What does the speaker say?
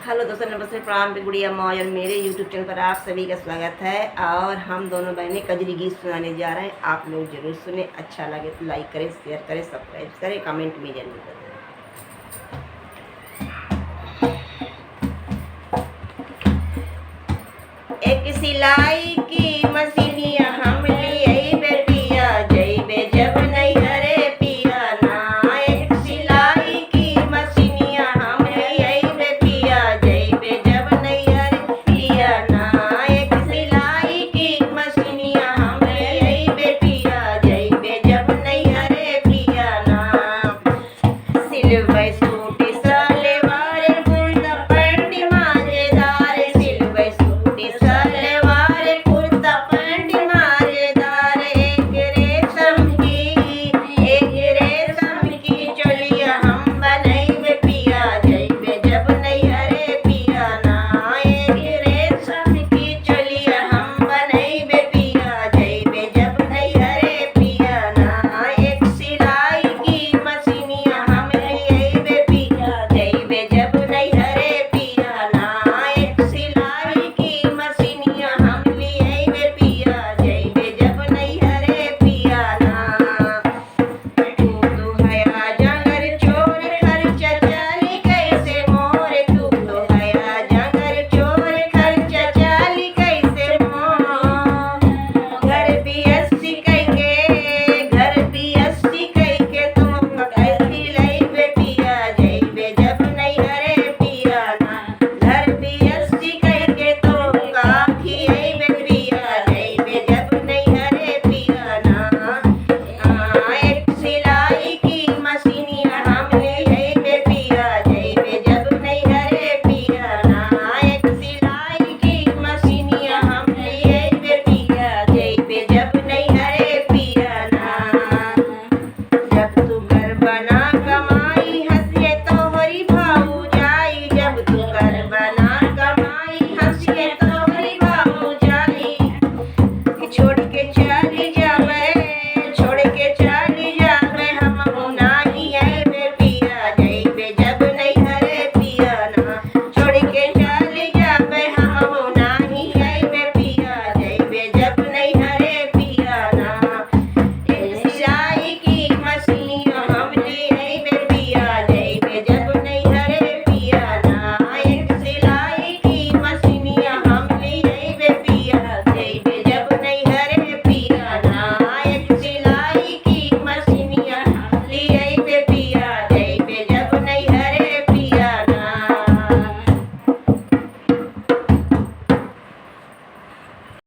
Hello दोस्तों, नमस्ते, प्रणाम, गुड़िया मौज और मेरे यूट्यूब चैनल पर आप सभी का स्वागत है। और हम दोनों बहनें कजरी गीत सुनाने जा रहे हैं। आप लोग जरूर सुने, अच्छा लगे तो लाइक करें, शेयर करें, सब्सक्राइब करें, कमेंट भी जरूर करें। एक सिलाई